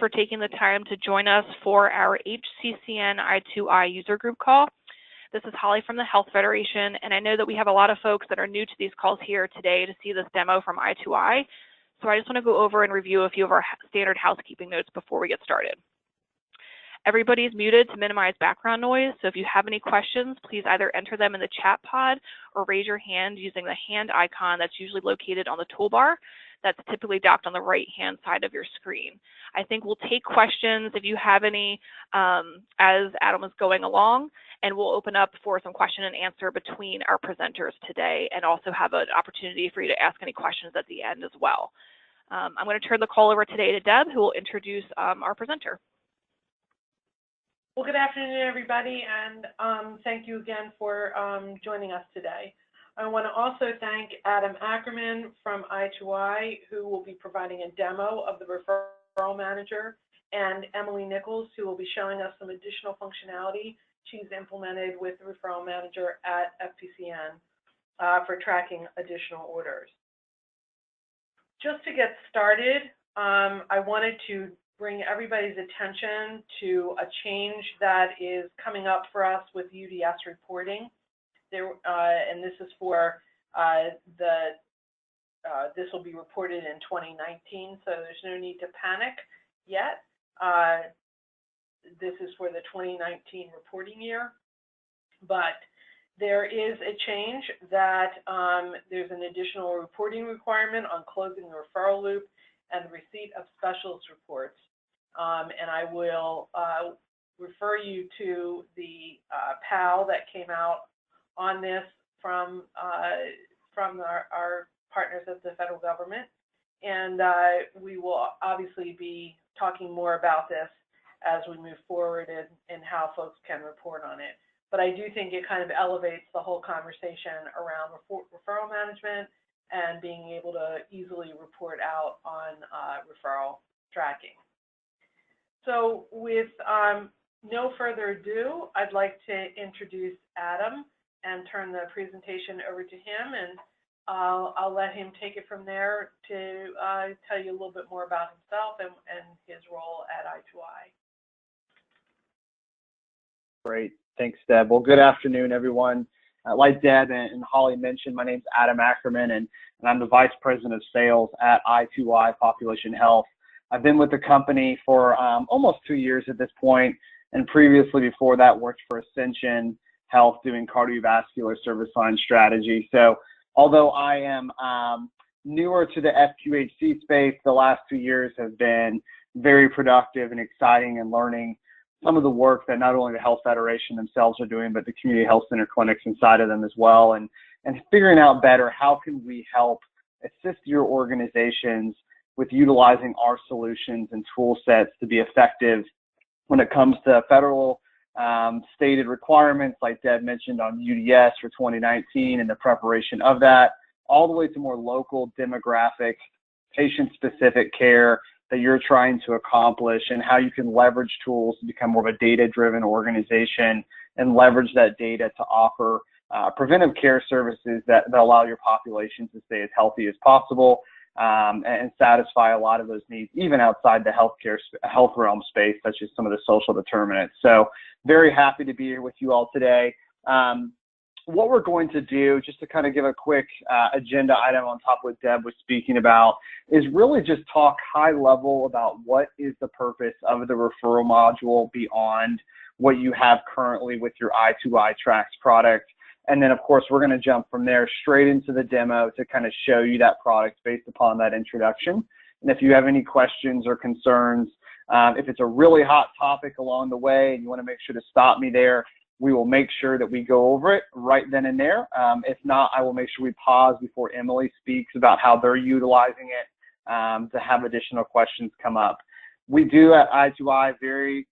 for taking the time to join us for our HCCN i2i user group call. This is Holly from the Health Federation, and I know that we have a lot of folks that are new to these calls here today to see this demo from i2i. So I just want to go over and review a few of our standard housekeeping notes before we get started. Everybody's muted to minimize background noise, so if you have any questions, please either enter them in the chat pod or raise your hand using the hand icon that's usually located on the toolbar that's typically docked on the right-hand side of your screen. I think we'll take questions if you have any as Adam is going along, and we'll open up for some question and answer between our presenters today and also have an opportunity for you to ask any questions at the end as well. I'm going to turn the call over today to Deb, who will introduce our presenter. Well, good afternoon, everybody, and thank you again for joining us today. I want to also thank Adam Ackerman from i2i, who will be providing a demo of the referral manager, and Emily Nichols, who will be showing us some additional functionality she's implemented with the referral manager at HCCN for tracking additional orders. Just to get started, I wanted to bring everybody's attention to a change that is coming up for us with UDS reporting. And this is for this will be reported in 2019, so there's no need to panic yet. This is for the 2019 reporting year, but there is a change that there's an additional reporting requirement on closing the referral loop and the receipt of specialist reports. And I will refer you to the PAL that came out on this from our partners at the federal government. And we will obviously be talking more about this as we move forward and how folks can report on it. But I do think it kind of elevates the whole conversation around referral management and being able to easily report out on referral tracking. So with no further ado, I'd like to introduce Adam and turn the presentation over to him, and I'll let him take it from there to tell you a little bit more about himself and his role at i2i. Great. Thanks, Deb. Well, good afternoon, everyone. Like Deb and Holly mentioned, my name is Adam Ackerman, and I'm the Vice President of Sales at i2i Population Health. I've been with the company for almost 2 years at this point, and previously before that worked for Ascension Health doing cardiovascular service line strategy. So although I am newer to the FQHC space, the last 2 years have been very productive and exciting, and learning some of the work that not only the Health Federation themselves are doing, but the community health center clinics inside of them as well, and figuring out better how can we help assist your organizations with utilizing our solutions and tool sets to be effective when it comes to federal stated requirements, like Deb mentioned, on UDS for 2019 and the preparation of that, all the way to more local demographic, patient-specific care that you're trying to accomplish, and how you can leverage tools to become more of a data-driven organization and leverage that data to offer preventive care services that allow your population to stay as healthy as possible and satisfy a lot of those needs, even outside the health realm space, such as some of the social determinants. So very happy to be here with you all today. What we're going to do, just to kind of give a quick agenda item on top of what Deb was speaking about, is really just talk high level about what is the purpose of the referral module beyond what you have currently with your i2i Tracks product. And then, of course, we're going to jump from there straight into the demo to kind of show you that product based upon that introduction. And if you have any questions or concerns, if it's a really hot topic along the way and you want to make sure to stop me there, we will make sure that we go over it right then and there. If not, I will make sure we pause before Emily speaks about how they're utilizing it to have additional questions come up. We do at i2i very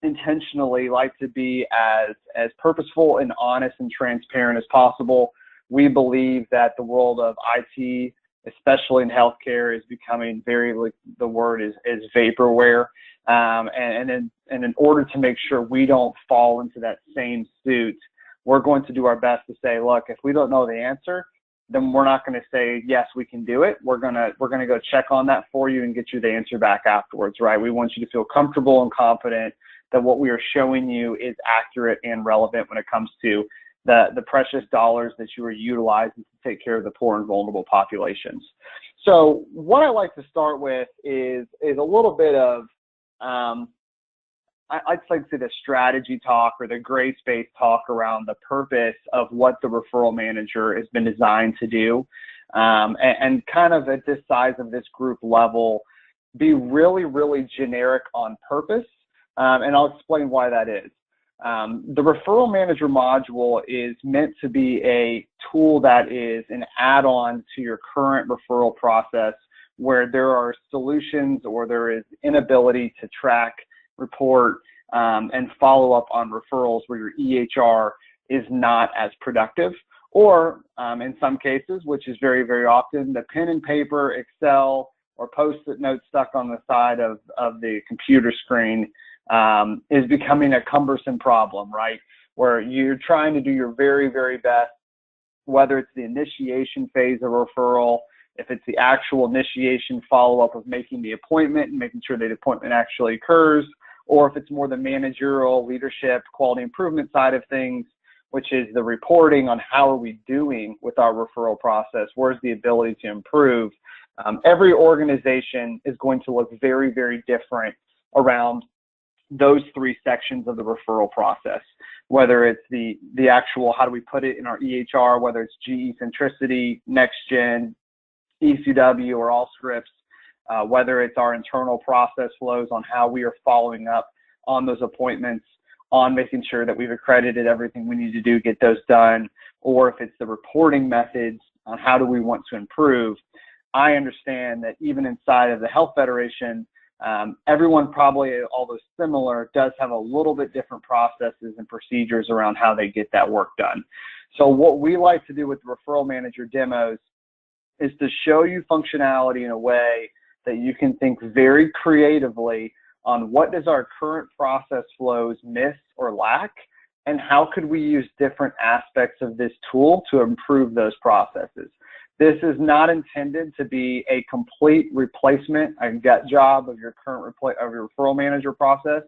intentionally like to be as purposeful and honest and transparent as possible. We believe that the world of IT, especially in healthcare, is becoming very, the word is vaporware. And in order to make sure we don't fall into that same suit, we're going to do our best to say, look, if we don't know the answer, then we're not going to say, yes, we can do it. We're going to go check on that for you and get you the answer back afterwards, right? We want you to feel comfortable and confident that what we are showing you is accurate and relevant when it comes to the precious dollars that you are utilizing to take care of the poor and vulnerable populations. So what I like to start with is a little bit of, I'd like to say the strategy talk or the gray space talk around the purpose of what the referral manager has been designed to do. And kind of at this size of this group level, be really, really generic on purpose. And I'll explain why that is. The referral manager module is meant to be a tool that is an add-on to your current referral process, where there are solutions or there is inability to track, report, and follow up on referrals where your EHR is not as productive, or in some cases, which is very, very often, the pen and paper, Excel, or Post-it notes stuck on the side of the computer screen is becoming a cumbersome problem, right? Where you're trying to do your very, very best, whether it's the initiation phase of referral, if it's the actual initiation follow-up of making the appointment and making sure that the appointment actually occurs, or if it's more the managerial leadership, quality improvement side of things, which is the reporting on how are we doing with our referral process, where's the ability to improve. Every organization is going to look very, very different around those three sections of the referral process, whether it's the actual, how do we put it in our EHR, whether it's GE centricity, NextGen, ECW, or Allscripts, whether it's our internal process flows on how we are following up on those appointments, on making sure that we've accredited everything we need to do, get those done, or if it's the reporting methods on how do we want to improve. I understand that even inside of the Health Federation, everyone probably, although similar, does have a little bit different processes and procedures around how they get that work done. So what we like to do with the referral manager demos is to show you functionality in a way that you can think very creatively on what does our current process flows miss or lack, and how could we use different aspects of this tool to improve those processes. This is not intended to be a complete replacement, a gut job of your current of your referral manager process.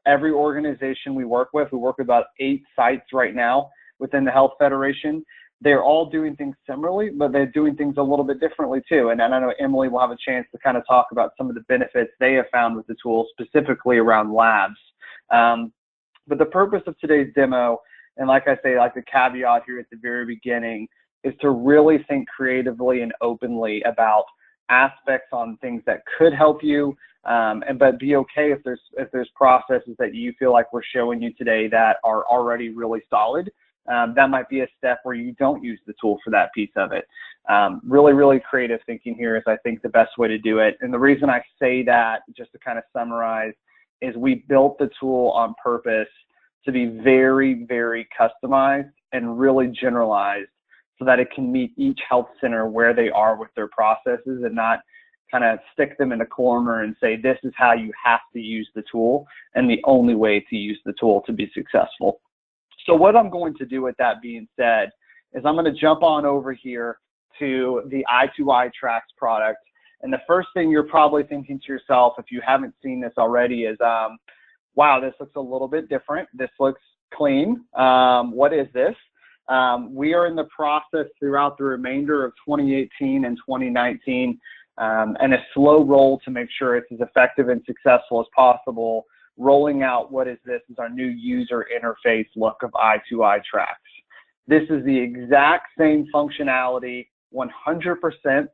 Every organization we work with about 8 sites right now within the Health Federation. They're all doing things similarly, but they're doing things a little bit differently too. And I know Emily will have a chance to kind of talk about some of the benefits they have found with the tool, specifically around labs. But the purpose of today's demo, and like I say, like the caveat here at the very beginning, is to really think creatively and openly about aspects on things that could help you, but be okay if there's processes that you feel like we're showing you today that are already really solid. That might be a step where you don't use the tool for that piece of it. Really, really creative thinking here is, I think, the best way to do it. And the reason I say that, just to kind of summarize, is we built the tool on purpose to be very, very customized and really generalized, so that it can meet each health center where they are with their processes, and not kind of stick them in a corner and say, this is how you have to use the tool and the only way to use the tool to be successful. So what I'm going to do with that being said is I'm going to jump on over here to the i2i Tracks product. And the first thing you're probably thinking to yourself, if you haven't seen this already, is, wow, this looks a little bit different. This looks clean. What is this? We are in the process throughout the remainder of 2018 and 2019, and a slow roll to make sure it's as effective and successful as possible, rolling out what is this is our new user interface look of i2i Tracks. This is the exact same functionality, 100%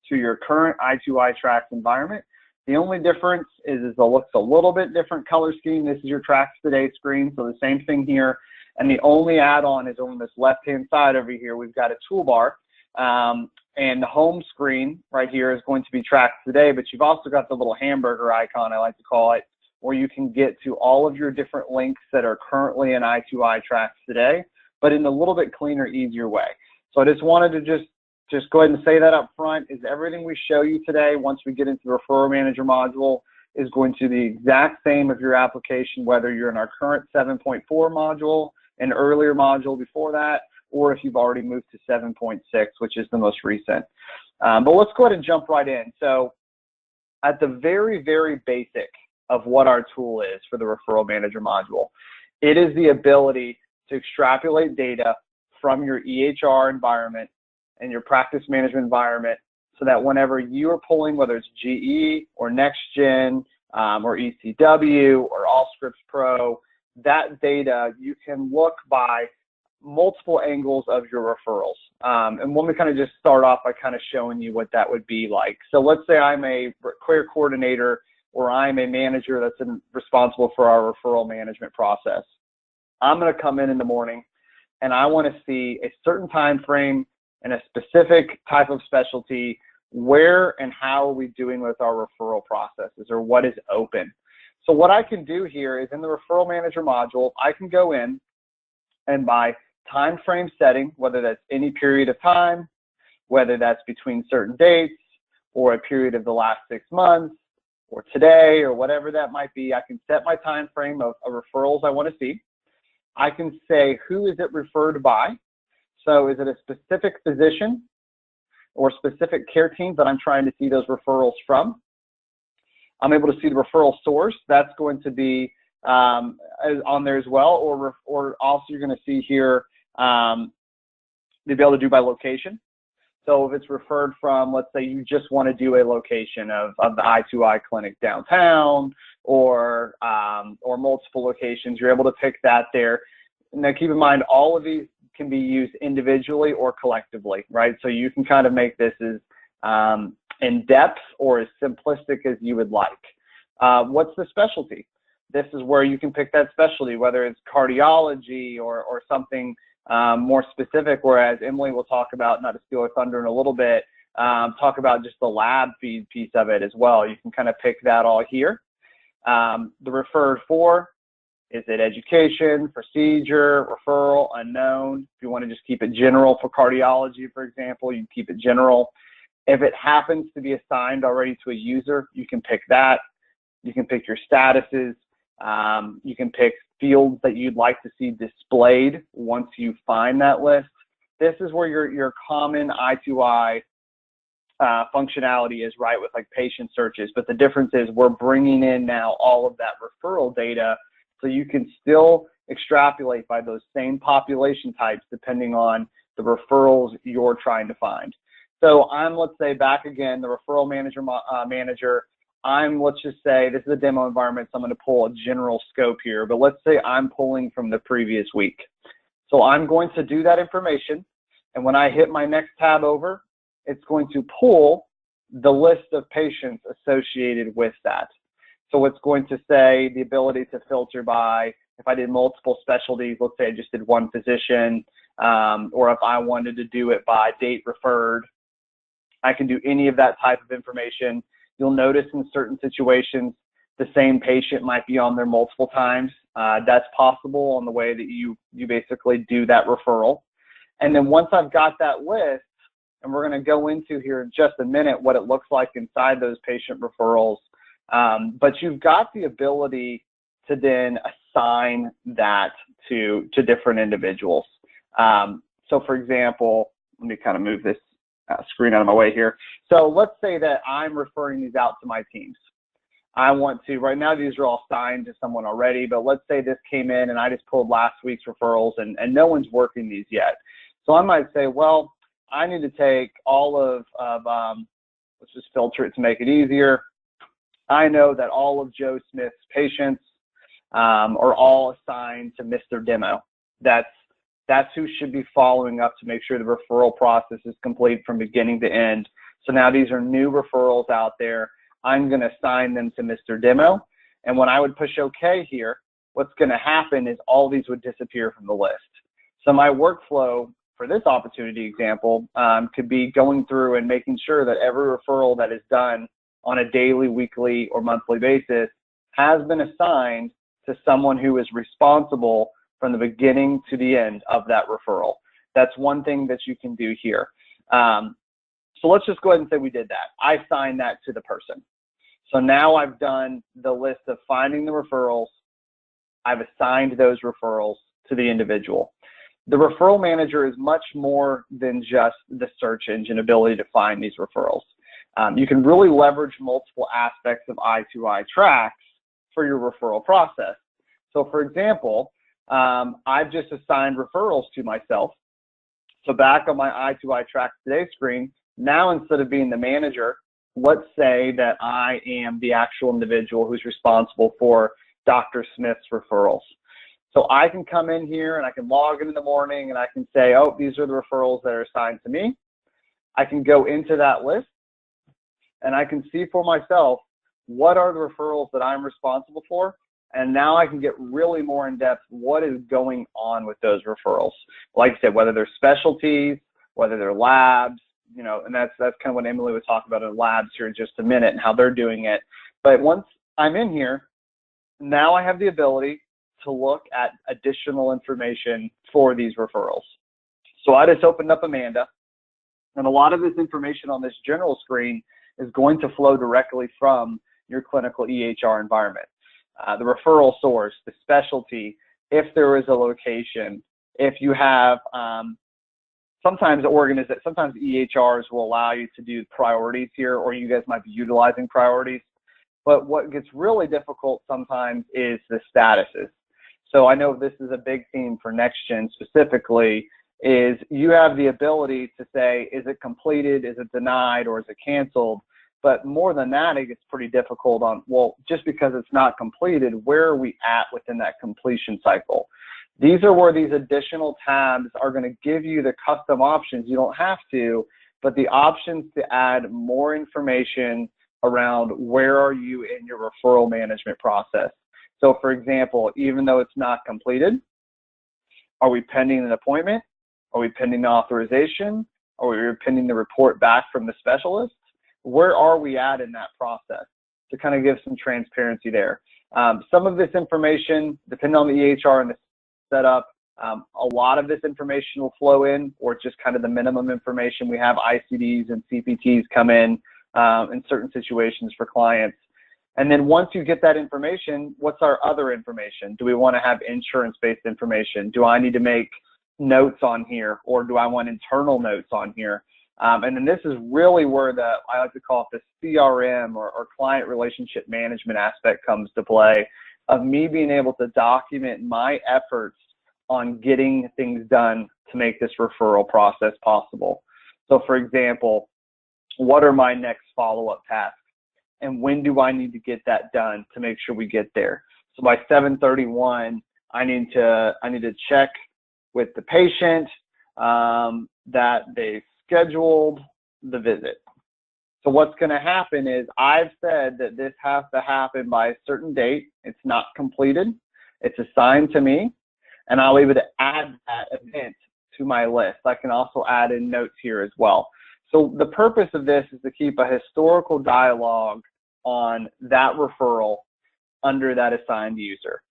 to your current i2i Tracks environment. The only difference is it looks a little bit different color scheme. This is your Tracks Today screen, so the same thing here. And the only add-on is on this left-hand side over here. We've got a toolbar, and the home screen right here is going to be Tracks Today, but you've also got the little hamburger icon, I like to call it, where you can get to all of your different links that are currently in i2i Tracks Today, but in a little bit cleaner, easier way. So I just wanted to just go ahead and say that up front, is everything we show you today, once we get into the Referral Manager module, is going to be the exact same of your application, whether you're in our current 7.4 module, an earlier module before that, or if you've already moved to 7.6, which is the most recent. But let's go ahead and jump right in. So at the very, very basic of what our tool is for the referral manager module, it is the ability to extrapolate data from your EHR environment and your practice management environment, so that whenever you are pulling, whether it's GE or NextGen or ECW or Allscripts Pro, that data you can look by multiple angles of your referrals. And let me kind of just start off by kind of showing you what that would be like. So let's say I'm a care coordinator, or I'm a manager that's responsible for our referral management process. I'm going to come in the morning and I want to see a certain time frame and a specific type of specialty. Where and how are we doing with our referral processes, or what is open? So what I can do here is in the referral manager module, I can go in and by time frame setting, whether that's any period of time, whether that's between certain dates or a period of the last 6 months or today or whatever that might be, I can set my time frame of referrals I want to see. I can say who is it referred by. So is it a specific physician or specific care teams that I'm trying to see those referrals from? I'm able to see the referral source. That's going to be on there as well, or also you're going to see here the ability to do by location. So if it's referred from, let's say you just want to do a location of the i2i clinic downtown, or multiple locations, you're able to pick that there. Now keep in mind, all of these can be used individually or collectively, right? So you can kind of make this as in depth or as simplistic as you would like. What's the specialty? This is where you can pick that specialty, whether it's cardiology or something more specific, whereas Emily will talk about, not to steal her thunder in a little bit, talk about just the lab feed piece of it as well. You can kind of pick that all here. The referred for, is it education, procedure, referral, unknown? If you want to just keep it general for cardiology, for example, you can keep it general. If it happens to be assigned already to a user, you can pick that. You can pick your statuses. You can pick fields that you'd like to see displayed once you find that list. This is where your common i2i functionality is, right, with like patient searches. But the difference is we're bringing in now all of that referral data, so you can still extrapolate by those same population types depending on the referrals you're trying to find. So I'm, let's say, back again, the referral manager. Let's just say, this is a demo environment, so I'm going to pull a general scope here, but let's say I'm pulling from the previous week. So I'm going to do that information, and when I hit my next tab over, it's going to pull the list of patients associated with that. So it's going to say the ability to filter by, if I did multiple specialties, let's say I just did one physician, or if I wanted to do it by date referred, I can do any of that type of information. You'll notice in certain situations, the same patient might be on there multiple times. That's possible on the way that you basically do that referral. And then once I've got that list, and we're going to go into here in just a minute what it looks like inside those patient referrals, but you've got the ability to then assign that to different individuals. So for example, let me kind of move this screen out of my way here. So let's say that I'm referring these out to my teams. I want to, right now these are all signed to someone already, but let's say this came in and I just pulled last week's referrals and no one's working these yet. So I might say, well, I need to take all of let's just filter it to make it easier. I know that all of Joe Smith's patients are all assigned to Mr. Demo. That's who should be following up to make sure the referral process is complete from beginning to end. So now these are new referrals out there. I'm going to assign them to Mr. Demo. And when I would push OK here, what's going to happen is all these would disappear from the list. So my workflow for this opportunity example could be going through and making sure that every referral that is done on a daily, weekly, or monthly basis has been assigned to someone who is responsible from the beginning to the end of that referral. That's one thing that you can do here. So let's just go ahead and say we did that. I assigned that to the person. So now I've done the list of finding the referrals. I've assigned those referrals to the individual. The referral manager is much more than just the search engine ability to find these referrals. You can really leverage multiple aspects of i2i tracks for your referral process. So for example, I've just assigned referrals to myself. So back on my i2i Tracks Today screen, now instead of being the manager, let's say that I am the actual individual who's responsible for Dr. Smith's referrals. So I can come in here and I can log in the morning and I can say, oh, these are the referrals that are assigned to me. I can go into that list and I can see for myself what are the referrals that I'm responsible for. And now I can get really more in depth what is going on with those referrals. Like I said, whether they're specialties, whether they're labs, you know, and that's kind of what Emily was talking about in labs here in just a minute and how they're doing it. But once I'm in here, now I have the ability to look at additional information for these referrals. So I just opened up Amanda, and a lot of this information on this general screen is going to flow directly from your clinical EHR environment. The referral source, the specialty, if there is a location, if you have, sometimes EHRs will allow you to do priorities here, or you guys might be utilizing priorities. But what gets really difficult sometimes is the statuses. So I know this is a big theme for NextGen specifically, is you have the ability to say, is it completed, is it denied, or is it canceled? But more than that, it gets pretty difficult on, well, just because it's not completed, where are we at within that completion cycle? These are where these additional tabs are going to give you the custom options. You don't have to, but the options to add more information around where are you in your referral management process. So for example, even though it's not completed, are we pending an appointment? Are we pending authorization? Are we pending the report back from the specialist? Where are we at in that process? To kind of give some transparency there. Some of this information, depending on the EHR and the setup, a lot of this information will flow in, or just kind of the minimum information. We have ICDs and CPTs come in certain situations for clients. And then once you get that information, what's our other information? Do we want to have insurance-based information? Do I need to make notes on here, or do I want internal notes on here? And then this is really where I like to call it the CRM or client relationship management aspect comes to play, of me being able to document my efforts on getting things done to make this referral process possible. So for example, what are my next follow-up tasks? And when do I need to get that done to make sure we get there? So by 7/31, I need to check with the patient that they scheduled the visit. So what's going to happen is I've said that this has to happen by a certain date. It's not completed. It's assigned to me, and I'll be able to add that event to my list. I can also add in notes here as well. So the purpose of this is to keep a historical dialogue on that referral under that assigned user.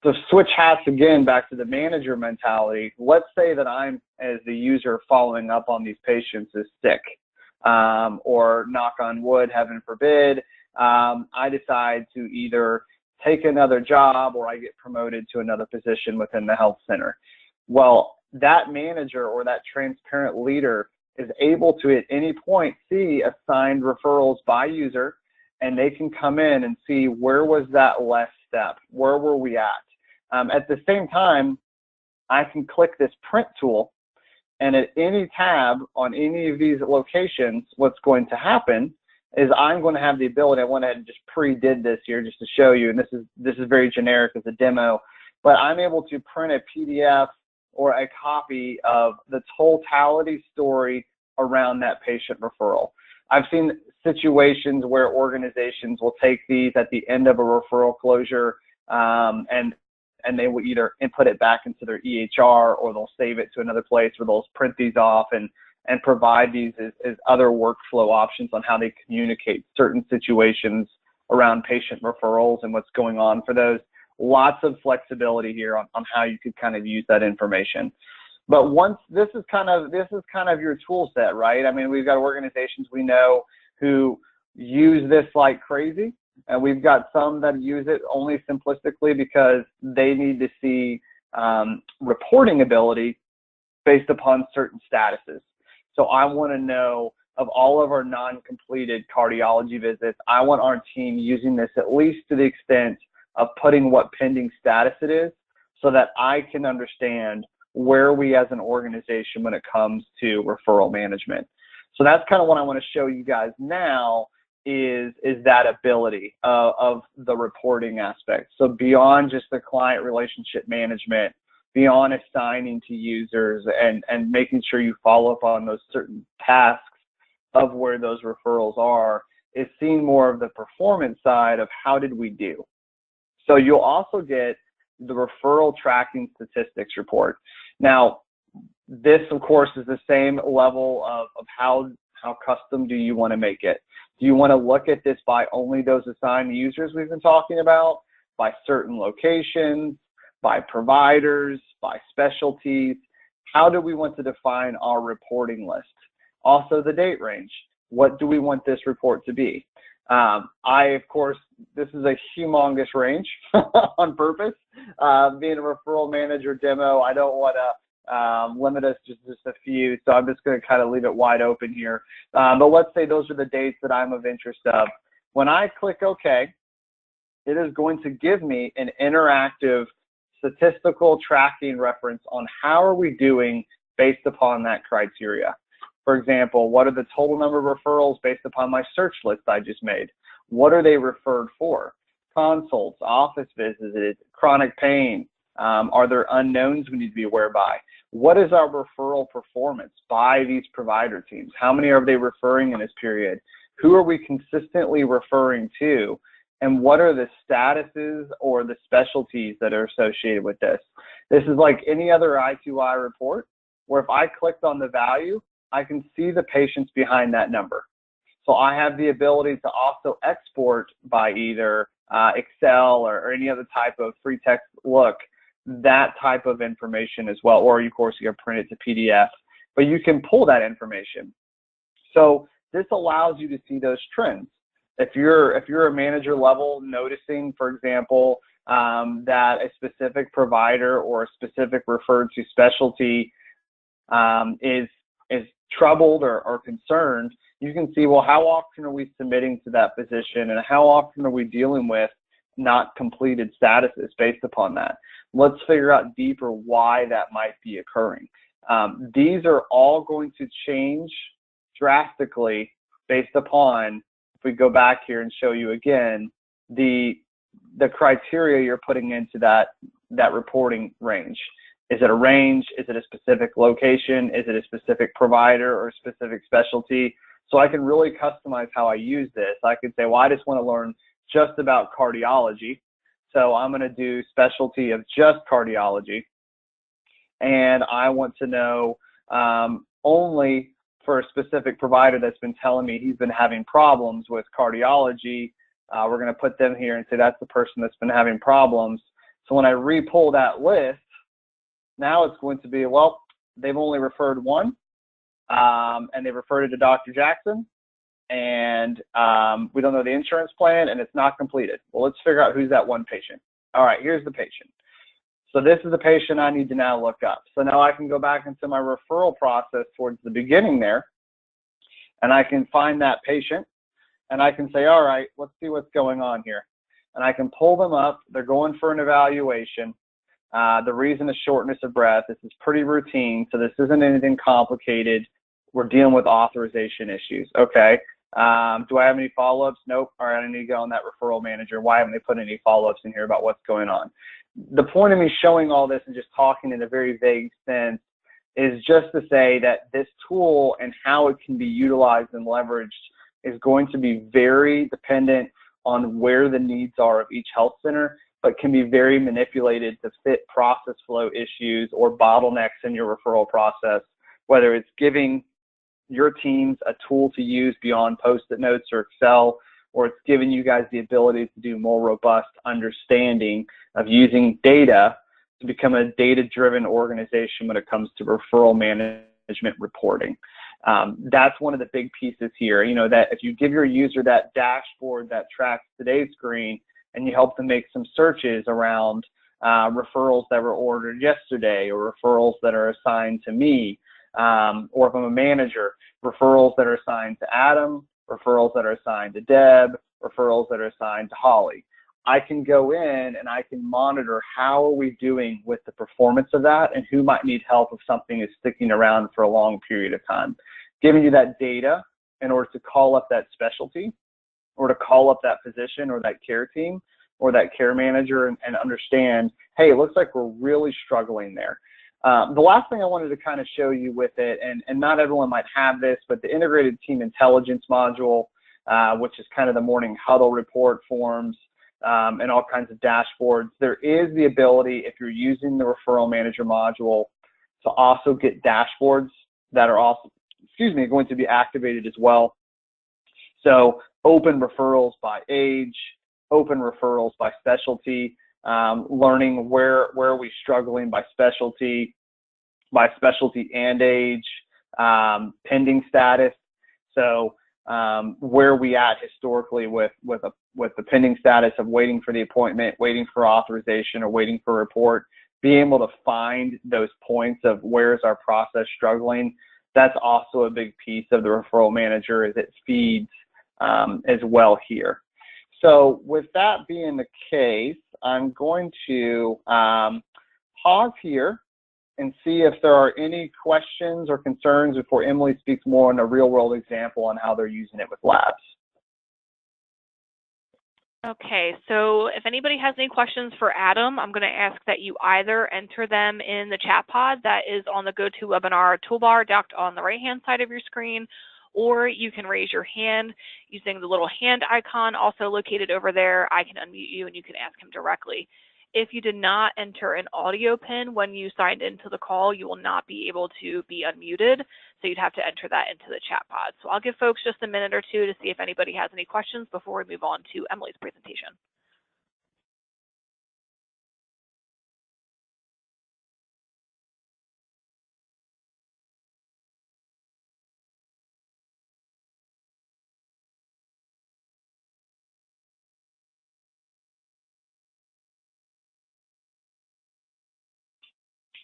To switch hats again back to the manager mentality, let's say that I'm, as the user following up on these patients, is sick, or knock on wood, heaven forbid, I decide to either take another job or I get promoted to another position within the health center. Well, that manager or that transparent leader is able to at any point see assigned referrals by user, and they can come in and see where was that last step, where were we at. At the same time, I can click this print tool, and at any tab on any of these locations, what's going to happen is I'm going to have the ability, I went ahead and just pre-did this here just to show you, and this is very generic as a demo, but I'm able to print a PDF or a copy of the totality story around that patient referral. I've seen situations where organizations will take these at the end of a referral closure, and they will either input it back into their EHR, or they'll save it to another place where they'll print these off and provide these as other workflow options on how they communicate certain situations around patient referrals and what's going on for those. Lots of flexibility here on how you could kind of use that information. But once this is kind of your tool set, right? I mean, we've got organizations we know who use this like crazy, and we've got some that use it only simplistically because they need to see reporting ability based upon certain statuses. So I want to know of all of our non-completed cardiology visits, I want our team using this at least to the extent of putting what pending status it is, so that I can understand where we as an organization when it comes to referral management. So that's kind of what I want to show you guys now is that ability of the reporting aspect. So beyond just the client relationship management, beyond assigning to users and making sure you follow up on those certain tasks of where those referrals are, is seeing more of the performance side of how did we do. So you'll also get the referral tracking statistics report. Now, this, of course, is the same level of how custom do you want to make it. Do you want to look at this by only those assigned users we've been talking about, by certain locations, by providers, by specialties? How do we want to define our reporting list? Also, the date range. What do we want this report to be? Of course, this is a humongous range on purpose. Being a referral manager demo, I don't want to limit us to just a few, so I'm just going to kind of leave it wide open here. But let's say those are the dates that I'm of interest of. When I click OK, it is going to give me an interactive statistical tracking reference on how are we doing based upon that criteria. For example, what are the total number of referrals based upon my search list I just made? What are they referred for? Consults, office visits, chronic pain. Are there unknowns we need to be aware by? What is our referral performance by these provider teams? How many are they referring in this period? Who are we consistently referring to? And what are the statuses or the specialties that are associated with this? This is like any other i2i report, where if I clicked on the value, I can see the patients behind that number. So I have the ability to also export by either Excel or any other type of free text look, that type of information as well. Or of course you can print it to PDF, but you can pull that information. So this allows you to see those trends. If you're a manager level noticing, for example, that a specific provider or a specific referred to specialty is troubled or concerned, you can see, well, how often are we submitting to that physician and how often are we dealing with not completed statuses based upon that? Let's figure out deeper why that might be occurring. These are all going to change drastically based upon, if we go back here and show you again, the criteria you're putting into that reporting range. Is it a range? Is it a specific location? Is it a specific provider or a specific specialty? So I can really customize how I use this. I could say, well, I just want to learn just about cardiology. So I'm going to do specialty of just cardiology. And I want to know only for a specific provider that's been telling me he's been having problems with cardiology. We're going to put them here and say that's the person that's been having problems. So when I re-pull that list, now it's going to be, well, they've only referred one, and they referred it to Dr. Jackson, and we don't know the insurance plan, and it's not completed. Well, let's figure out who's that one patient. All right, here's the patient. So this is the patient I need to now look up. So now I can go back into my referral process towards the beginning there, and I can find that patient, and I can say, all right, let's see what's going on here. And I can pull them up. They're going for an evaluation. The reason is shortness of breath. This is pretty routine, so this isn't anything complicated. We're dealing with authorization issues. Okay. Do I have any follow-ups? Nope. All right, I need to go on that referral manager. Why haven't they put any follow-ups in here about what's going on? The point of me showing all this and just talking in a very vague sense is just to say that this tool and how it can be utilized and leveraged is going to be very dependent on where the needs are of each health center, but can be very manipulated to fit process flow issues or bottlenecks in your referral process, whether it's giving your teams a tool to use beyond Post-it notes or Excel, or it's giving you guys the ability to do more robust understanding of using data to become a data-driven organization when it comes to referral management reporting. That's one of the big pieces here, you know, that if you give your user that dashboard that tracks today's screen and you help them make some searches around referrals that were ordered yesterday, or referrals that are assigned to me, or if I'm a manager, referrals that are assigned to Adam, referrals that are assigned to Deb, referrals that are assigned to Holly. I can go in and I can monitor how are we doing with the performance of that and who might need help if something is sticking around for a long period of time. Giving you that data in order to call up that specialty, or to call up that physician or that care team or that care manager and understand, hey, it looks like we're really struggling there. The last thing I wanted to kind of show you with it, and not everyone might have this, but the integrated team intelligence module, which is kind of the morning huddle report forms, and all kinds of dashboards. There is the ability, if you're using the referral manager module, to also get dashboards that are also, going to be activated as well. So open referrals by age, open referrals by specialty, learning where are we struggling by specialty and age, pending status. So where are we at historically with the pending status of waiting for the appointment, waiting for authorization, or waiting for a report, being able to find those points of where's our process struggling. That's also a big piece of the referral manager, is it feeds as well here. So with that being the case, I'm going to pause here and see if there are any questions or concerns before Emily speaks more on a real world example on how they're using it with labs. Okay, so if anybody has any questions for Adam, I'm going to ask that you either enter them in the chat pod that is on the GoToWebinar toolbar docked on the right-hand side of your screen, or you can raise your hand using the little hand icon also located over there. I can unmute you and you can ask him directly. If you did not enter an audio pin when you signed into the call, you will not be able to be unmuted. So you'd have to enter that into the chat pod. So I'll give folks just a minute or two to see if anybody has any questions before we move on to Emily's presentation.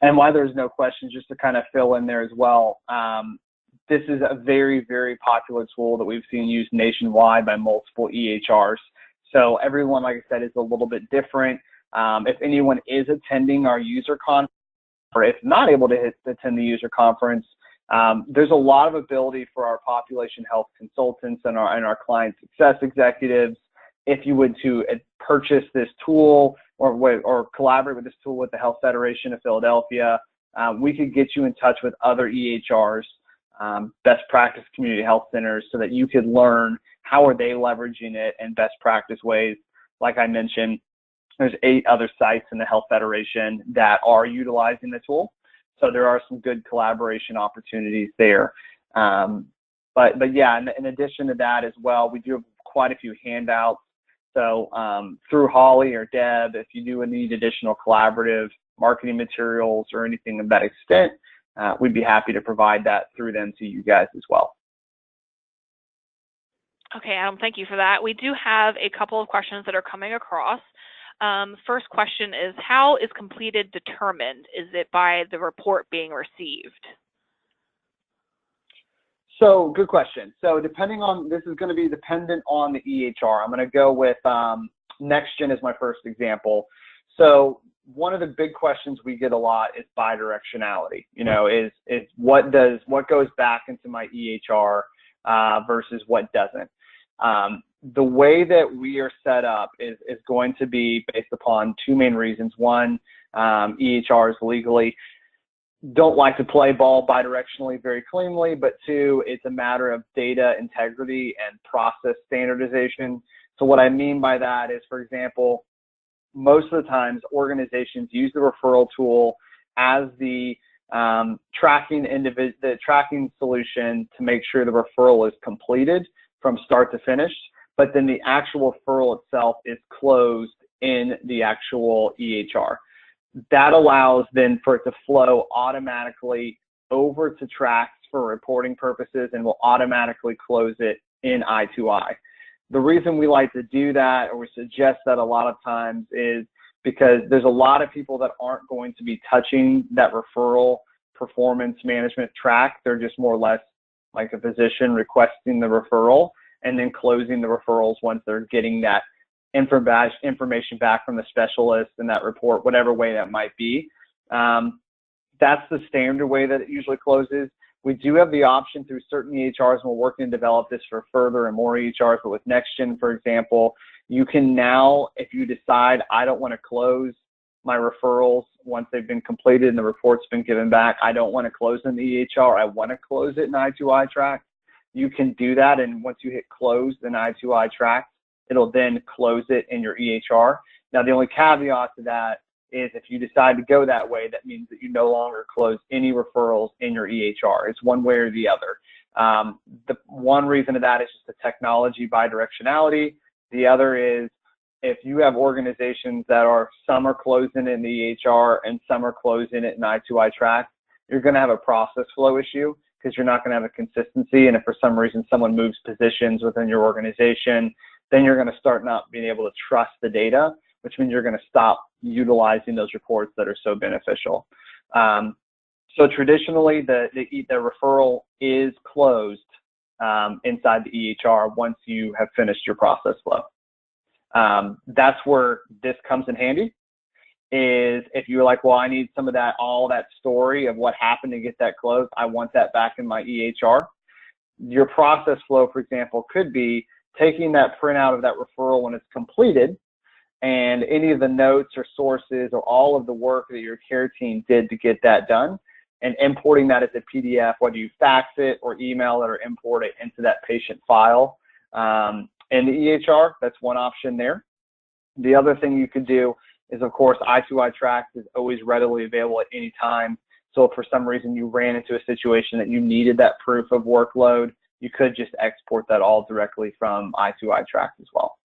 And why there's no questions, just to kind of fill in there as well, this is a very, very popular tool that we've seen used nationwide by multiple EHRs. So everyone, like I said, is a little bit different. If anyone is attending our user conference, or if not able to attend the user conference, there's a lot of ability for our population health consultants and our client success executives, if you would to purchase this tool or collaborate with this tool with the Health Federation of Philadelphia, we could get you in touch with other EHRs, best practice community health centers, so that you could learn how are they leveraging it in best practice ways. Like I mentioned, there's 8 other sites in the Health Federation that are utilizing the tool. So there are some good collaboration opportunities there. But yeah, in addition to that as well, we do have quite a few handouts. So through Holly or Deb, if you do need additional collaborative marketing materials or anything of that extent, we'd be happy to provide that through them to you guys as well. Okay, Adam, thank you for that. We do have a couple of questions that are coming across. First question is, how is completed determined? Is it by the report being received? So good question. So depending on, this is going to be dependent on the EHR. I'm going to go with NextGen as my first example. So one of the big questions we get a lot is bidirectionality. You know, is what goes back into my EHR versus what doesn't. The way that we are set up is going to be based upon 2 main reasons. One, EHRs legally don't like to play ball bidirectionally very cleanly, but 2, it's a matter of data integrity and process standardization. So what I mean by that is, for example, most of the times organizations use the referral tool as the tracking solution to make sure the referral is completed from start to finish, but then the actual referral itself is closed in the actual EHR. That allows then for it to flow automatically over to tracks for reporting purposes and will automatically close it in i2i. The reason we like to do that, or we suggest that a lot of times, is because there's a lot of people that aren't going to be touching that referral performance management track. They're just more or less like a physician requesting the referral and then closing the referrals once they're getting that information back from the specialist and that report, whatever way that might be. That's the standard way that it usually closes. We do have the option through certain EHRs, and we're working to develop this for further and more EHRs, but with NextGen, for example, you can now, if you decide I don't want to close my referrals once they've been completed and the report's been given back, I don't want to close in the EHR, I want to close it in i2i track, you can do that, and once you hit close in i2i track, it'll then close it in your EHR. Now, the only caveat to that is if you decide to go that way, that means that you no longer close any referrals in your EHR. It's one way or the other. The one reason of that is just the technology bidirectionality. The other is if you have organizations that are, some are closing in the EHR and some are closing it in i2i track, you're going to have a process flow issue because you're not going to have a consistency. And if for some reason someone moves positions within your organization, then you're going to start not being able to trust the data, which means you're going to stop utilizing those reports that are so beneficial. So traditionally, the referral is closed inside the EHR once you have finished your process flow. That's where this comes in handy, is if you're like, well, I need some of that, all that story of what happened to get that closed, I want that back in my EHR. Your process flow, for example, could be taking that printout of that referral when it's completed and any of the notes or sources or all of the work that your care team did to get that done and importing that as a PDF, whether you fax it or email it or import it into that patient file in the EHR. That's one option there. The other thing you could do is, of course, i2i track is always readily available at any time. So if for some reason you ran into a situation that you needed that proof of workload, you could just export that all directly from i2i track as well.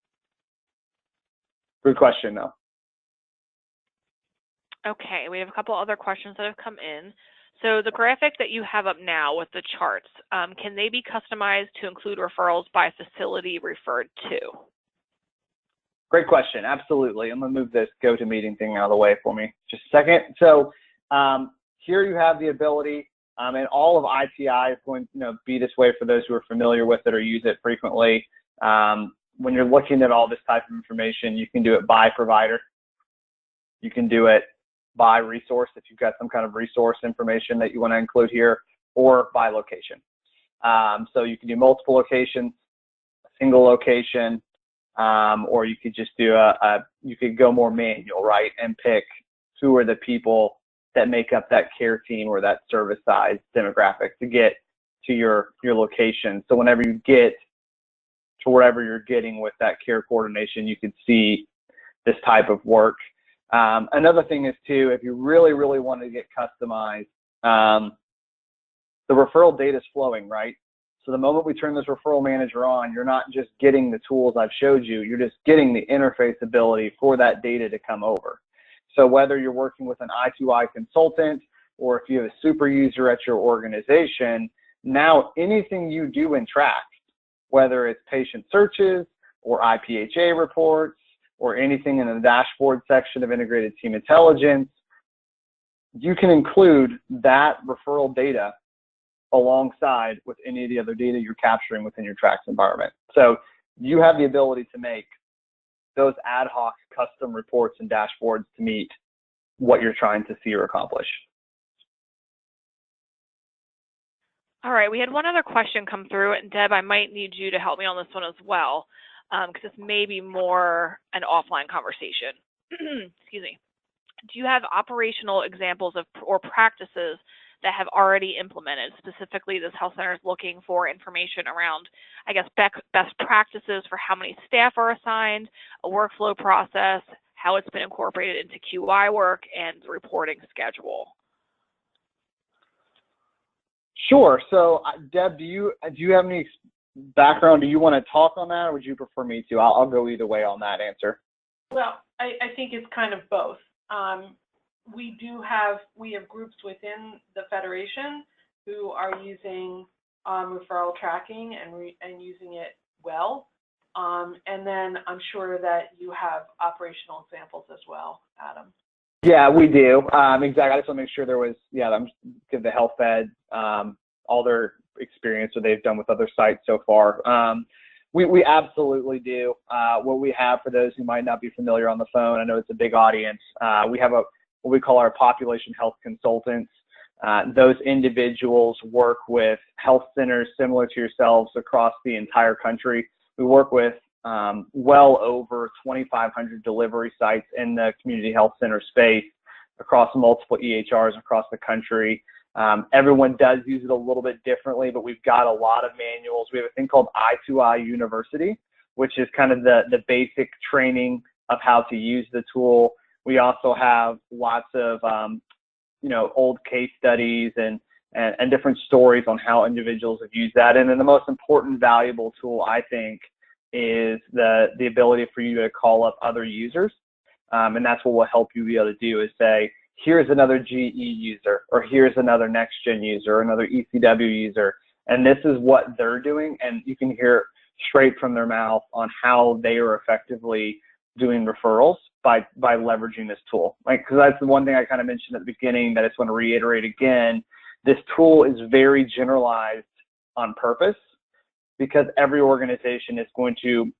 Good question, though. Okay, we have a couple other questions that have come in. So the graphic that you have up now with the charts, can they be customized to include referrals by facility referred to? Great question. Absolutely. I'm going to move this GoToMeeting thing out of the way for me just a second. So here you have the ability, and all of i2i is going to be this way for those who are familiar with it or use it frequently. When you're looking at all this type of information, you can do it by provider. You can do it by resource if you've got some kind of resource information that you want to include here, or by location. So you can do multiple locations, a single location, or you could just do you could go more manual, right, and pick who are the people that make up that care team or that service size demographic to get to your location. So whenever you get to wherever you're getting with that care coordination, you could see this type of work. Another thing is too, if you really, really want to get customized, the referral data is flowing, right? So the moment we turn this referral manager on, you're not just getting the tools I've showed you, you're just getting the interface ability for that data to come over. So whether you're working with an i2i consultant or if you have a super user at your organization, now anything you do in track, whether it's patient searches or IPHA reports or anything in the dashboard section of integrated team intelligence, you can include that referral data alongside with any of the other data you're capturing within your tracks environment. So you have the ability to make those ad hoc custom reports and dashboards to meet what you're trying to see or accomplish. All right, we had one other question come through, and Deb, I might need you to help me on this one as well, because this may be more an offline conversation. Excuse me. Do you have operational examples of or practices that have already implemented? Specifically, this health center is looking for information around, I guess, best practices for how many staff are assigned, a workflow process, how it's been incorporated into QI work, and the reporting schedule. Sure. So, Deb, do you have any background? Do you want to talk on that, or would you prefer me to? I'll go either way on that answer. Well, I think it's kind of both. We have groups within the Federation who are using referral tracking and using it well. And then I'm sure that you have operational examples as well, Adam. Yeah, we do. Exactly. I just want to make sure there was, I'm give the health fed all their experience that they've done with other sites so far. We absolutely do. What we have, for those who might not be familiar on the phone, I know it's a big audience, we have what we call our population health consultants. Those individuals work with health centers similar to yourselves across the entire country. We work with well over 2,500 delivery sites in the community health center space across multiple EHRs across the country. Everyone does use it a little bit differently, but we've got a lot of manuals. We have a thing called i2i University, which is kind of the basic training of how to use the tool. We also have lots of old case studies and different stories on how individuals have used that. And then the most important valuable tool, I think, is the ability for you to call up other users. And that's what will help you be able to do, is say, here's another GE user, or here's another next-gen user, or another ECW user, and this is what they're doing, and you can hear straight from their mouth on how they are effectively doing referrals by leveraging this tool. Because that's the one thing I kind of mentioned at the beginning that I just want to reiterate again. This tool is very generalized on purpose, because every organization is going to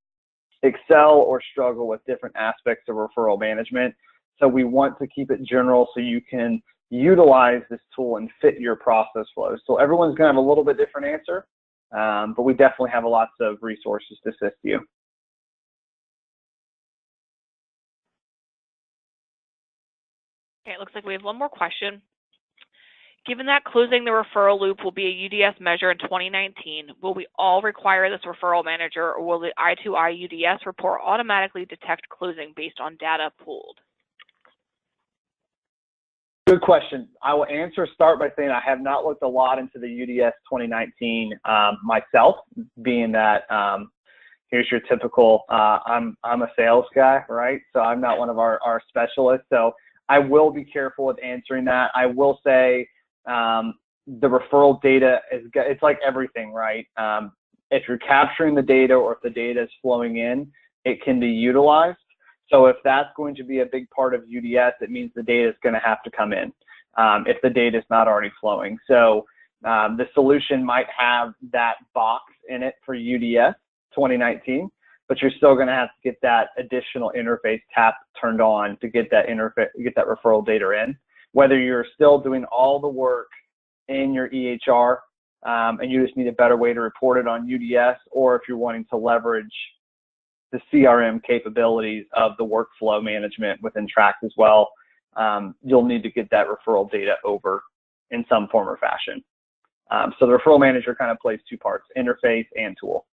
excel or struggle with different aspects of referral management. So we want to keep it general so you can utilize this tool and fit your process flows. So everyone's going to have a little bit different answer, but we definitely have lots of resources to assist you. Okay, it looks like we have one more question. Given that closing the referral loop will be a UDS measure in 2019, will we all require this referral manager, or will the i2i UDS report automatically detect closing based on data pooled? Good question. I will start by saying I have not looked a lot into the UDS 2019 myself, being that here's your typical, I'm a sales guy, right? So I'm not one of our specialists. So I will be careful with answering that. I will say the referral data, it's like everything, right? If you're capturing the data, or if the data is flowing in, it can be utilized. So if that's going to be a big part of UDS, it means the data is going to have to come in if the data is not already flowing. So the solution might have that box in it for UDS 2019, but you're still going to have to get that additional interface tap turned on to get that referral data in. Whether you're still doing all the work in your EHR and you just need a better way to report it on UDS, or if you're wanting to leverage the CRM capabilities of the workflow management within Track as well, you'll need to get that referral data over in some form or fashion. So the referral manager kind of plays two parts, interface and tool.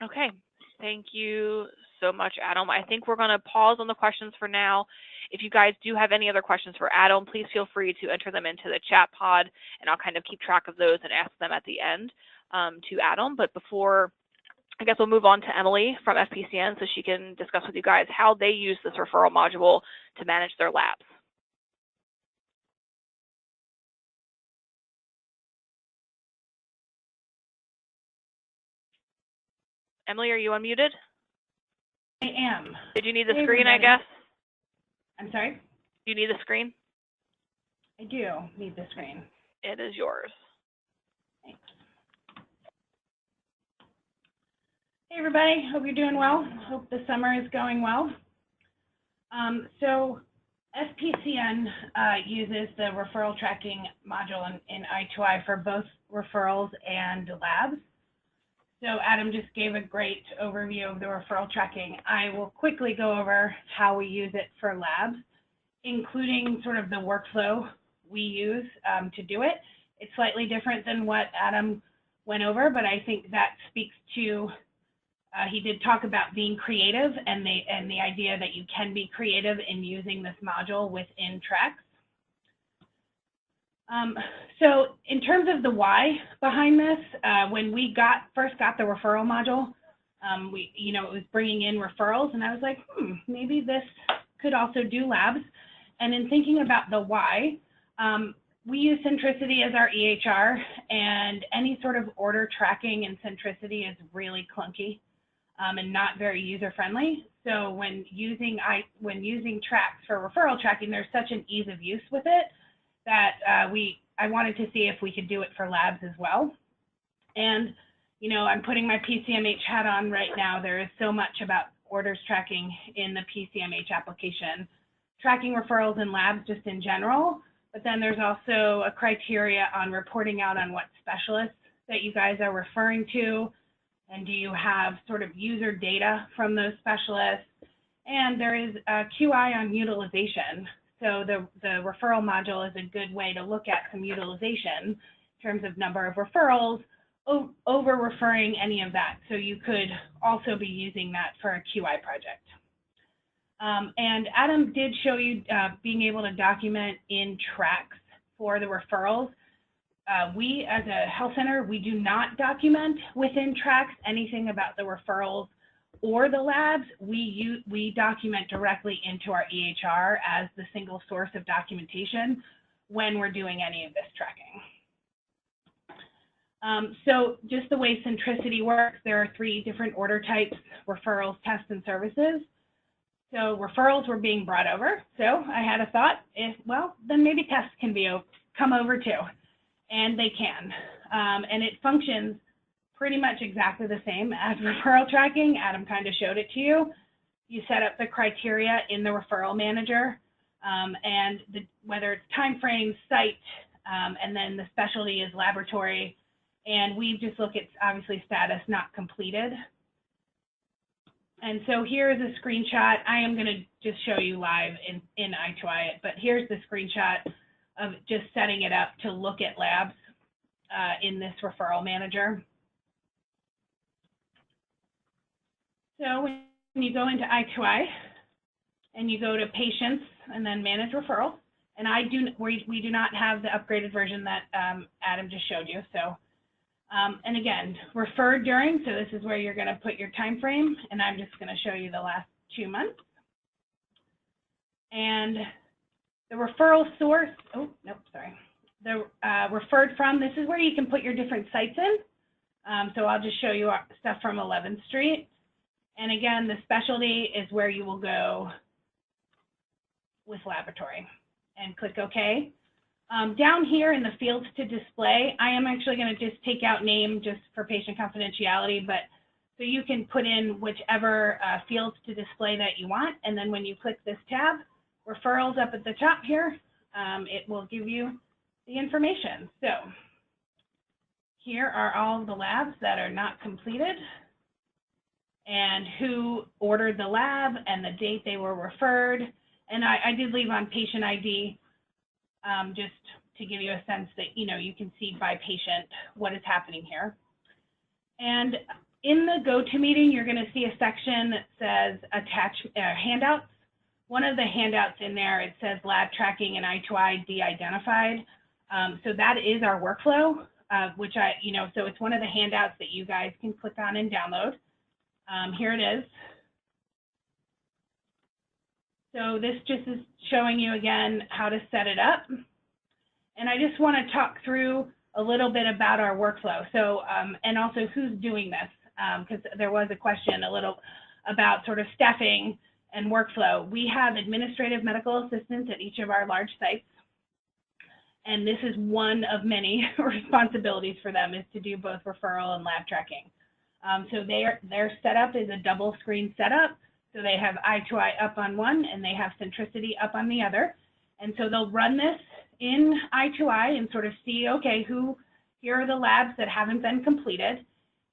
Okay, thank you so much, Adam. I think we're going to pause on the questions for now. If you guys do have any other questions for Adam, please feel free to enter them into the chat pod, and I'll kind of keep track of those and ask them at the end to Adam. But before, I guess we'll move on to Emily from HCCN so she can discuss with you guys how they use this referral module to manage their labs. Emily, are you unmuted? I am. Did you need the screen, I guess? I'm sorry? Do you need the screen? I do need the screen. It is yours. Thanks. Hey, everybody. Hope you're doing well. Hope the summer is going well. So HCCN uses the referral tracking module in i2i for both referrals and labs. So Adam just gave a great overview of the referral tracking. I will quickly go over how we use it for labs, including sort of the workflow we use to do it. It's slightly different than what Adam went over, but I think that speaks to, he did talk about being creative and the idea that you can be creative in using this module within Track. So in terms of the why behind this, when we first got the referral module, it was bringing in referrals, and I was like, maybe this could also do labs. And in thinking about the why, we use Centricity as our EHR, and any sort of order tracking in Centricity is really clunky and not very user-friendly. So when using Trax for referral tracking, there's such an ease of use with it that I wanted to see if we could do it for labs as well. And you know, I'm putting my PCMH hat on right now. There is so much about orders tracking in the PCMH application, tracking referrals in labs just in general. But then there's also a criteria on reporting out on what specialists that you guys are referring to, and do you have sort of user data from those specialists. And there is a QI on utilization. So the referral module is a good way to look at some utilization in terms of number of referrals, over referring any of that. So you could also be using that for a QI project. And Adam did show you being able to document in Trax for the referrals. We, as a health center, we do not document within Trax anything about the referrals or the labs. We document directly into our EHR as the single source of documentation when we're doing any of this tracking. So just the way Centricity works, there are 3 different order types: referrals, tests, and services. So referrals were being brought over. So I had a thought, well, then maybe tests can come over too, and they can. And it functions pretty much exactly the same as referral tracking. Adam kind of showed it to you. You set up the criteria in the referral manager, and whether it's time frame, site, and then the specialty is laboratory. And we just look at, obviously, status not completed. And so here is a screenshot. I am going to just show you live in i2i, but here's the screenshot of just setting it up to look at labs in this referral manager. So when you go into i2i and you go to patients and then manage referrals, and we do not have the upgraded version that Adam just showed you. So. And again, referred during, so this is where you're going to put your time frame, and I'm just going to show you the last 2 months. And the referral source, oh, nope, sorry. The referred from, this is where you can put your different sites in. So I'll just show you stuff from 11th Street. And again, the specialty is where you will go with laboratory, and click OK. Down here in the fields to display, I am actually going to just take out name just for patient confidentiality, but so you can put in whichever fields to display that you want. And then when you click this tab, referrals up at the top here, it will give you the information. So here are all the labs that are not completed, and who ordered the lab and the date they were referred. And I did leave on patient ID. Just to give you a sense that, you know, you can see by patient what is happening here. And in the GoToMeeting, you're going to see a section that says attach handouts. One of the handouts in there, it says lab tracking and i2i de-identified. So that is our workflow, which so it's one of the handouts that you guys can click on and download. Here it is. So this just is showing you again how to set it up. And I just want to talk through a little bit about our workflow. So, and also who's doing this, because there was a question a little about sort of staffing and workflow. We have administrative medical assistants at each of our large sites. And this is one of many responsibilities for them, is to do both referral and lab tracking. So their setup is a double screen setup. So they have i2i up on one and they have Centricity up on the other. And so they'll run this in i2i and sort of see, okay, here are the labs that haven't been completed.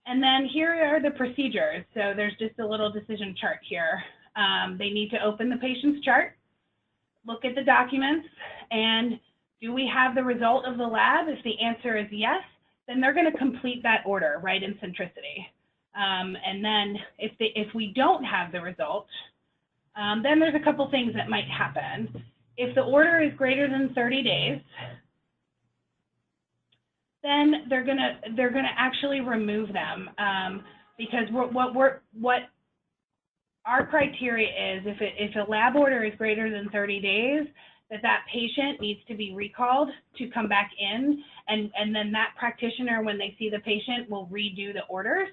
And then here are the procedures. So there's just a little decision chart here. They need to open the patient's chart, look at the documents, and do we have the result of the lab? If the answer is yes, then they're going to complete that order right in Centricity. And then if we don't have the result, then there's a couple things that might happen. If the order is greater than 30 days, then they're gonna actually remove them, because what our criteria is, if a lab order is greater than 30 days, that patient needs to be recalled to come back in, and then that practitioner, when they see the patient, will redo the orders.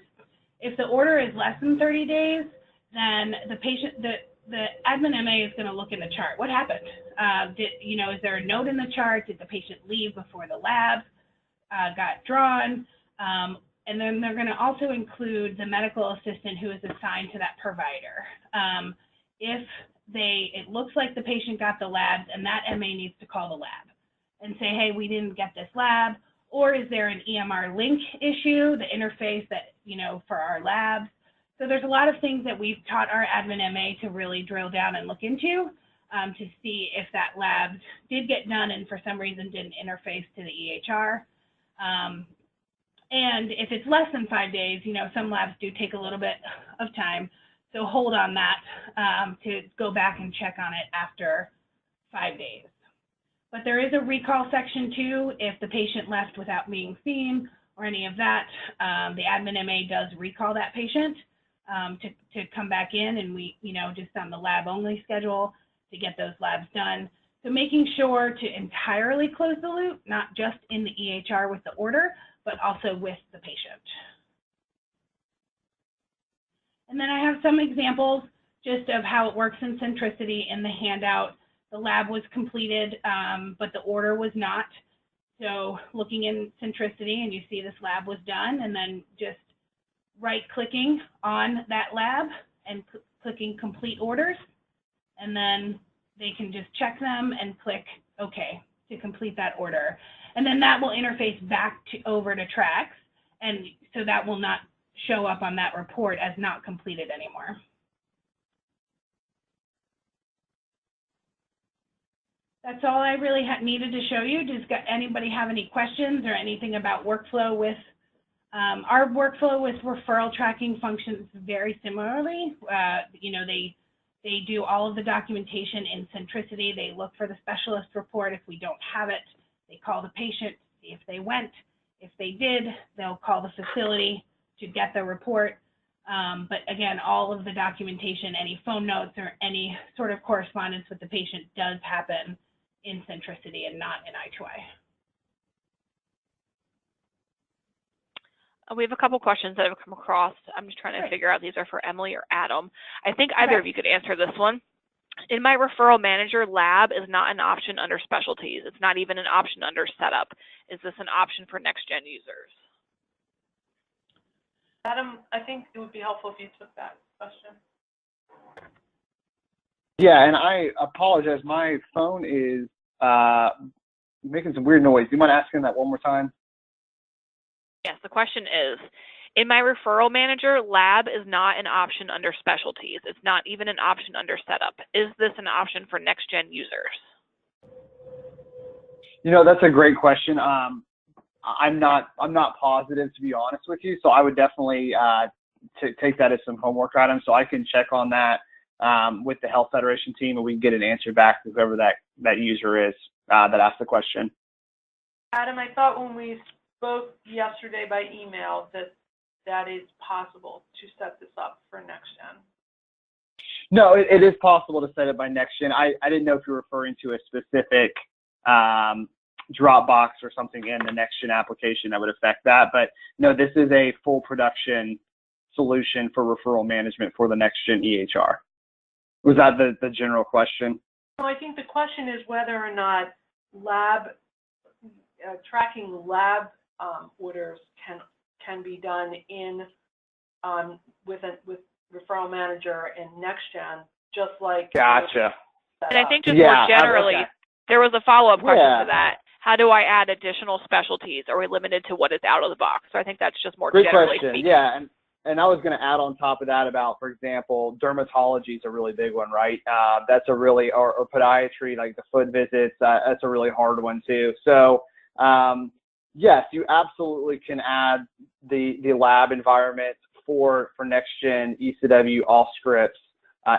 If the order is less than 30 days, then the patient, the admin MA is going to look in the chart. What happened? Is there a note in the chart? Did the patient leave before the lab got drawn? And then they're going to also include the medical assistant who is assigned to that provider. If it looks like the patient got the labs, and that MA needs to call the lab and say, hey, we didn't get this lab, or is there an EMR link issue, the interface that, for our labs. So there's a lot of things that we've taught our admin MA to really drill down and look into to see if that lab did get done and for some reason didn't interface to the EHR. And if it's less than 5 days, some labs do take a little bit of time. So hold on that to go back and check on it after 5 days. But there is a recall section too. If the patient left without being seen or any of that, the admin MA does recall that patient to come back in, and we, just on the lab only schedule to get those labs done. So making sure to entirely close the loop, not just in the EHR with the order, but also with the patient. And then I have some examples just of how it works in Centricity in the handout. The lab was completed, but the order was not. So looking in Centricity, and you see this lab was done, and then just right-clicking on that lab and clicking complete orders, and then they can just check them and click OK to complete that order. And then that will interface back over to Tracks, and so that will not show up on that report as not completed anymore. That's all I really needed to show you. Does anybody have any questions or anything about workflow with our workflow with referral tracking functions very similarly. They do all of the documentation in Centricity. They look for the specialist report. If we don't have it, they call the patient, see if they went. If they did, they'll call the facility to get the report. But again, all of the documentation, any phone notes or any sort of correspondence with the patient does happen in Centricity and not in i2i. We have a couple questions that have come across. I'm just trying to figure out these are for Emily or Adam. I think either of you could answer this one. In my referral manager, lab is not an option under specialties. It's not even an option under setup. Is this an option for next-gen users? Adam, I think it would be helpful if you took that question. Yeah, and I apologize. My phone is making some weird noise. Do you mind asking that one more time? Yes, the question is, in my referral manager, lab is not an option under specialties. It's not even an option under setup. Is this an option for next-gen users? That's a great question. I'm not positive, to be honest with you. So I would definitely take that as some homework items, so I can check on that with the Health Federation team, and we can get an answer back to whoever that user is that asked the question. Adam, I thought when we spoke yesterday by email that is possible to set this up for next-gen. No, it is possible to set it by next-gen. I didn't know if you were referring to a specific Dropbox or something in the next-gen application that would affect that. But no, this is a full production solution for referral management for the next-gen EHR. Was that the general question? No, I think the question is whether or not tracking lab orders can be done in with referral manager in next-gen, just like. Gotcha. And I think just more generally, there was a follow-up question to that. How do I add additional specialties? Are we limited to what is out of the box? So I think that's just more generally speaking. Yeah, and I was going to add on top of that about, for example, dermatology is a really big one, right? That's a really, or podiatry, like the foot visits, that's a really hard one too. So yes, you absolutely can add the lab environment for next-gen ECW, Allscripts,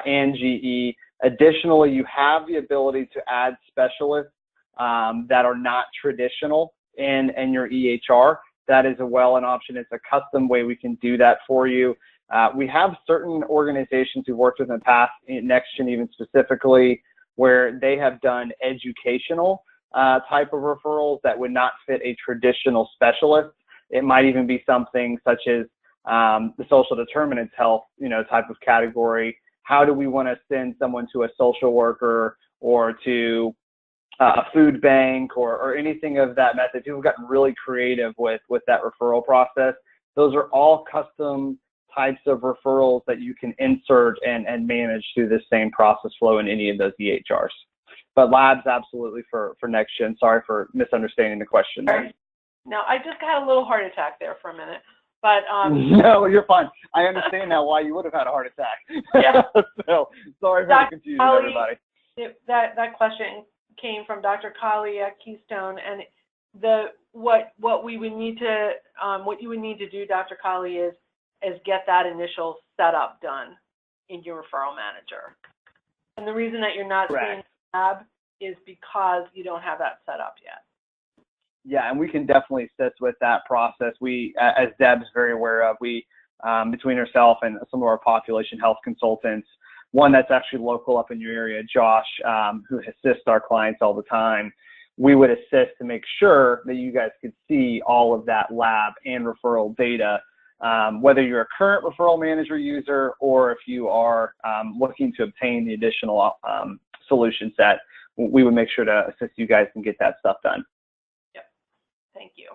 and GE. Additionally, you have the ability to add specialists that are not traditional in your EHR. That is an option. It's a custom way we can do that for you. We have certain organizations we've worked with in the past, next-gen even specifically, where they have done educational type of referrals that would not fit a traditional specialist. It might even be something such as the social determinants health, type of category. How do we want to send someone to a social worker or to a food bank or anything of that method? People have gotten really creative with that referral process. Those are all custom types of referrals that you can insert and manage through this same process flow in any of those EHRs. But labs, absolutely for next gen. Sorry for misunderstanding the question there. Now, I just had a little heart attack there for a minute, but no, you're fine. I understand now why you would have had a heart attack. Yeah. So sorry for the confusion, everybody. That question came from Dr. Colley at Keystone, and what you would need to do, Dr. Colley, is get that initial setup done in your referral manager. And the reason that you're not seeing lab is because you don't have that set up yet. Yeah, and we can definitely assist with that process. We, as Deb's very aware of, we, between herself and some of our population health consultants, one that's actually local up in your area, Josh, who assists our clients all the time, we would assist to make sure that you guys could see all of that lab and referral data, whether you're a current referral manager user or if you are looking to obtain the additional solution set. We would make sure to assist you guys and get that stuff done. Yep. Thank you.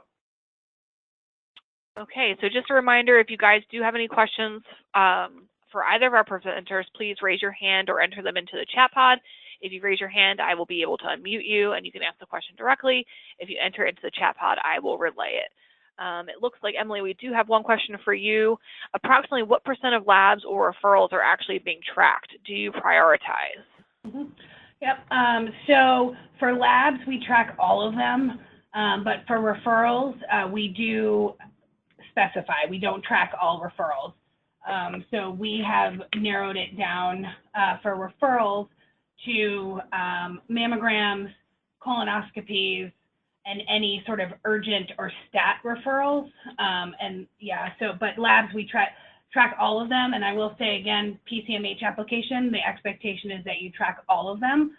Okay, so just a reminder, if you guys do have any questions for either of our presenters, please raise your hand or enter them into the chat pod. If you raise your hand, I will be able to unmute you and you can ask the question directly. If you enter into the chat pod, I will relay it. It looks like, Emily, we do have one question for you. Approximately what % of labs or referrals are actually being tracked? Do you prioritize? Mm-hmm. Yep. So for labs, we track all of them, but for referrals, we do specify. We don't track all referrals. So we have narrowed it down for referrals to mammograms, colonoscopies, and any sort of urgent or stat referrals. And yeah, but labs, we track all of them. And I will say again, PCMH application, the expectation is that you track all of them.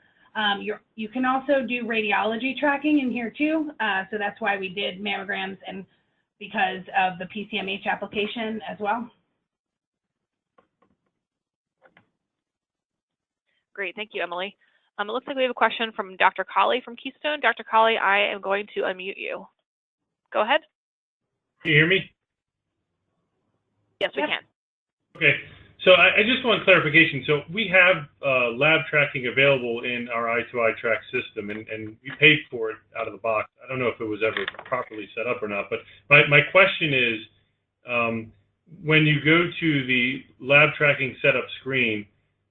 You can also do radiology tracking in here too. So that's why we did mammograms, and because of the PCMH application as well. Great, thank you, Emily. It looks like we have a question from Dr. Colley from Keystone. Dr. Colley, I am going to unmute you. Go ahead. Can you hear me? Yes, we can. Okay, so I just want clarification. So we have lab tracking available in our i2i track system, and we paid for it out of the box. I don't know if it was ever properly set up or not, but my question is, when you go to the lab tracking setup screen,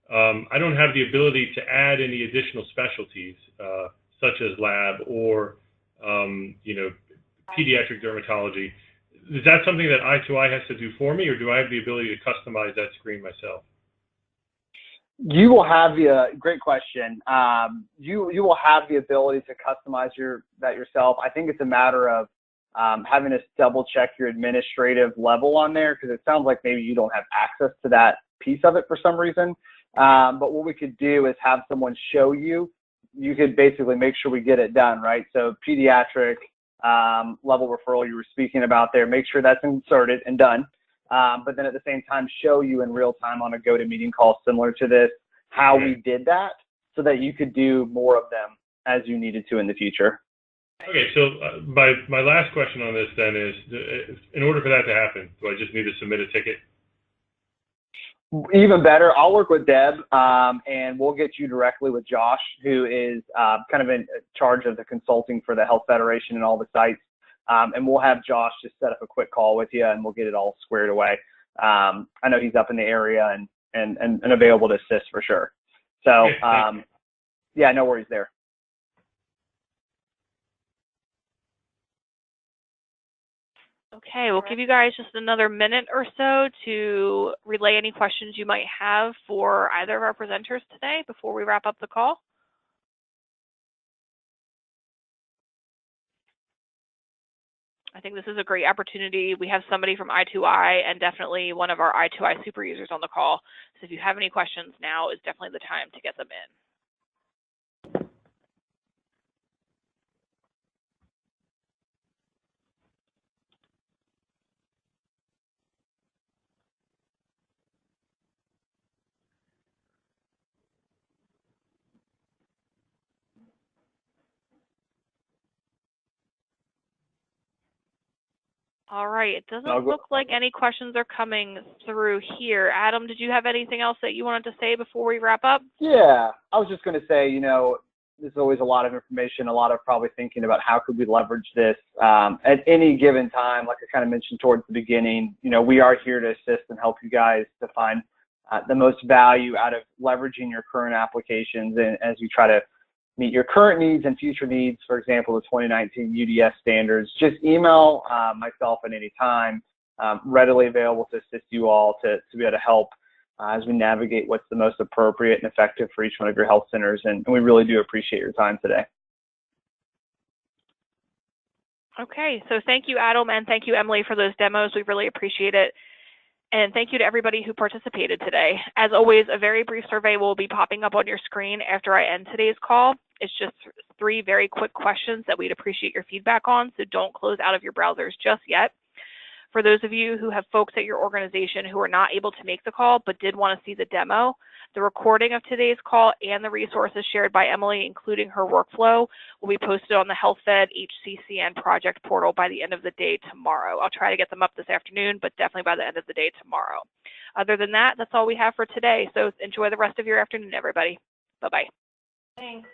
I don't have the ability to add any additional specialties, such as lab or, pediatric dermatology. Is that something that i2i has to do for me, or do I have the ability to customize that screen myself? You will have great question. You will have the ability to customize that yourself. I think it's a matter of having to double check your administrative level on there, because it sounds like maybe you don't have access to that piece of it for some reason. But what we could do is have someone show you. You could basically make sure we get it done, right? So pediatric level referral you were speaking about there, make sure that's inserted and done. But then at the same time, show you in real time on a GoToMeeting call similar to this, how we did that so that you could do more of them as you needed to in the future. Okay, so my last question on this then is, in order for that to happen, do I just need to submit a ticket? Even better, I'll work with Deb, and we'll get you directly with Josh, who is kind of in charge of the consulting for the Health Federation and all the sites. And we'll have Josh just set up a quick call with you, and we'll get it all squared away. I know he's up in the area and available to assist for sure. So, yeah, no worries there. Okay, we'll give you guys just another minute or so to relay any questions you might have for either of our presenters today before we wrap up the call. I think this is a great opportunity. We have somebody from i2i and definitely one of our i2i super users on the call. So if you have any questions, now is definitely the time to get them in. All right. It doesn't look like any questions are coming through here. Adam, did you have anything else that you wanted to say before we wrap up? Yeah, I was just going to say, there's always a lot of information, a lot of probably thinking about how could we leverage this at any given time. Like I kind of mentioned towards the beginning, we are here to assist and help you guys to find the most value out of leveraging your current applications and as you try to meet your current needs and future needs. For example, the 2019 UDS standards. Just email myself at any time. Readily available to assist you all to be able to help as we navigate what's the most appropriate and effective for each one of your health centers. And we really do appreciate your time today. Okay, so thank you, Adam, and thank you, Emily, for those demos. We really appreciate it. And thank you to everybody who participated today. As always, a very brief survey will be popping up on your screen after I end today's call. It's just 3 very quick questions that we'd appreciate your feedback on, so don't close out of your browsers just yet. For those of you who have folks at your organization who are not able to make the call but did want to see the demo, the recording of today's call and the resources shared by Emily, including her workflow, will be posted on the HealthFed HCCN project portal by the end of the day tomorrow. I'll try to get them up this afternoon, but definitely by the end of the day tomorrow. Other than that, that's all we have for today. So enjoy the rest of your afternoon, everybody. Bye-bye. Thanks.